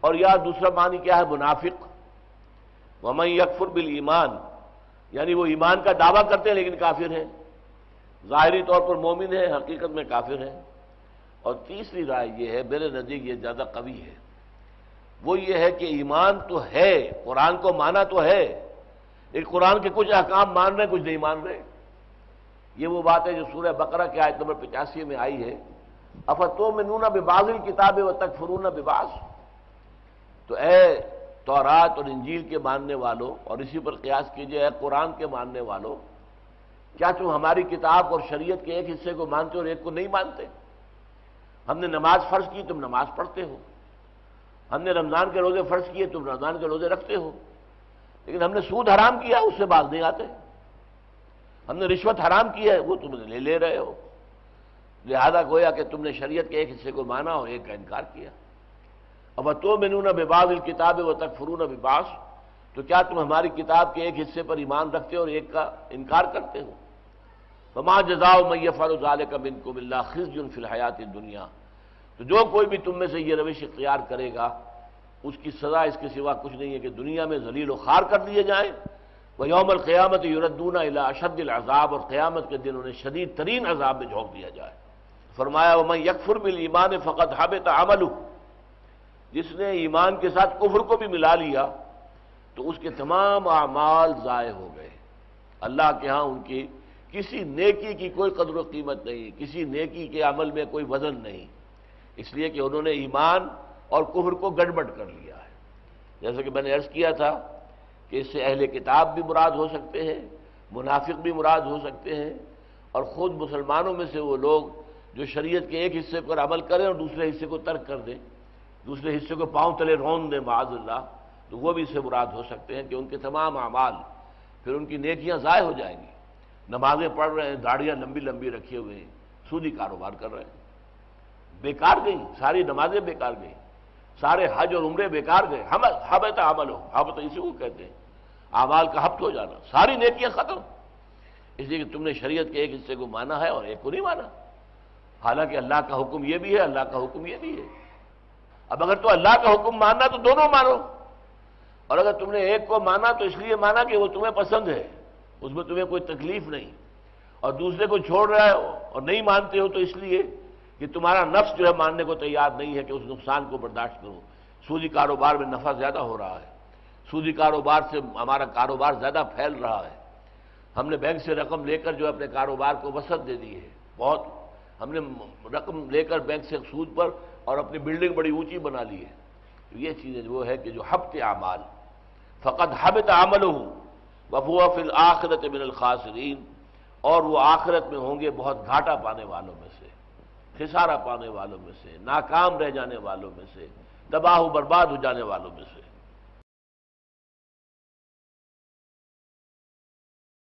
اور یا دوسرا معنی کیا ہے منافق، ومن یکفر بالایمان، یعنی وہ ایمان کا دعویٰ کرتے ہیں لیکن کافر ہیں، ظاہری طور پر مومن ہے حقیقت میں کافر ہے۔ اور تیسری رائے یہ ہے، میرے نزدیک یہ زیادہ قوی ہے، وہ یہ ہے کہ ایمان تو ہے، قرآن کو مانا تو ہے، لیکن قرآن کے کچھ احکام مان رہے ہیں کچھ نہیں مان رہے۔ یہ وہ بات ہے جو سورہ بقرہ کی آیت نمبر 85 میں آئی ہے، افتؤمنون ببعض الکتاب وتکفرون ببعض۔ تو اے تورات اور انجیل کے ماننے والوں، اور اسی پر قیاس کیجئے اے قرآن کے ماننے والوں، کیا تم ہماری کتاب اور شریعت کے ایک حصے کو مانتے ہو اور ایک کو نہیں مانتے؟ ہم نے نماز فرض کی، تم نماز پڑھتے ہو، ہم نے رمضان کے روزے فرض کیے، تم رمضان کے روزے رکھتے ہو، لیکن ہم نے سود حرام کیا اس سے باز نہیں آتے، ہم نے رشوت حرام کی ہے وہ تم لے رہے ہو، لہذا گویا کہ تم نے شریعت کے ایک حصے کو مانا اور ایک کا انکار کیا۔ افتؤمنون ببعض الکتاب وتکفرون ببعض، تو کیا تم ہماری کتاب کے ایک حصے پر ایمان رکھتے ہو اور ایک کا انکار کرتے ہو؟ فما جزاء من یفعل ذلک منکم الا خزی فی الحیاۃ الدنیا، تو جو کوئی بھی تم میں سے یہ روش اختیار کرے گا اس کی سزا اس کے سوا کچھ نہیں ہے کہ دنیا میں ذلیل و خوار کر دیے جائیں، ویوم القیامت یردون الی اشد العذاب، اور قیامت کے دن انہیں شدید ترین عذاب میں جھونک دیا جائے۔ فرمایا ومن یکفر بالایمان فقد حبط عملہ، جس نے ایمان کے ساتھ کفر کو بھی ملا لیا تو اس کے تمام اعمال ضائع ہو گئے، اللہ کے ہاں ان کی کسی نیکی کی کوئی قدر و قیمت نہیں، کسی نیکی کے عمل میں کوئی وزن نہیں، اس لیے کہ انہوں نے ایمان اور کفر کو گڑبڑ کر لیا ہے۔ جیسا کہ میں نے عرض کیا تھا کہ اس سے اہل کتاب بھی مراد ہو سکتے ہیں، منافق بھی مراد ہو سکتے ہیں، اور خود مسلمانوں میں سے وہ لوگ جو شریعت کے ایک حصے پر عمل کریں اور دوسرے حصے کو ترک کر دیں، دوسرے حصے کو پاؤں تلے رون دیں معاذ اللہ، تو وہ بھی اس سے مراد ہو سکتے ہیں کہ ان کے تمام اعمال پھر ان کی نیکیاں ضائع ہو جائیں گی۔ نمازیں پڑھ رہے ہیں، داڑیاں لمبی لمبی رکھے ہوئے ہیں، سودی کاروبار کر رہے ہیں، بیکار گئی ساری نمازیں، بیکار گئی سارے حج اور عمرے بیکار گئے، حبط عملہ، حبط اسی کو کہتے ہیں، اعمال کا حبط ہو جانا، ساری نیکیاں ختم، اس لیے کہ تم نے شریعت کے ایک حصے کو مانا ہے اور ایک کو نہیں مانا، حالانکہ اللہ کا حکم یہ بھی ہے، اللہ کا حکم یہ بھی ہے۔ اب اگر تو اللہ کا حکم ماننا تو دونوں مانو، اور اگر تم نے ایک کو مانا تو اس لیے مانا کہ وہ تمہیں پسند ہے، اس میں تمہیں کوئی تکلیف نہیں، اور دوسرے کو چھوڑ رہے ہو اور نہیں مانتے ہو تو اس لیے کہ تمہارا نفس جو ہے ماننے کو تیار نہیں ہے کہ اس نقصان کو برداشت کرو۔ سودی کاروبار میں نفع زیادہ ہو رہا ہے، سودی کاروبار سے ہمارا کاروبار زیادہ پھیل رہا ہے، ہم نے بینک سے رقم لے کر جو اپنے کاروبار کو وسعت دے دی ہے، بہت ہم نے رقم لے کر بینک سے سود پر اور اپنی بلڈنگ بڑی اونچی بنا لی ہے۔ تو یہ چیزیں وہ ہے کہ جو حبط اعمال، فقد حبط عملہ وہو فی الآخرۃ من الخاسرین، اور وہ آخرت میں ہوں گے بہت گھاٹا پانے والوں میں سے، خسارہ پانے والوں میں سے، ناکام رہ جانے والوں میں سے، تباہ و برباد ہو جانے والوں میں سے۔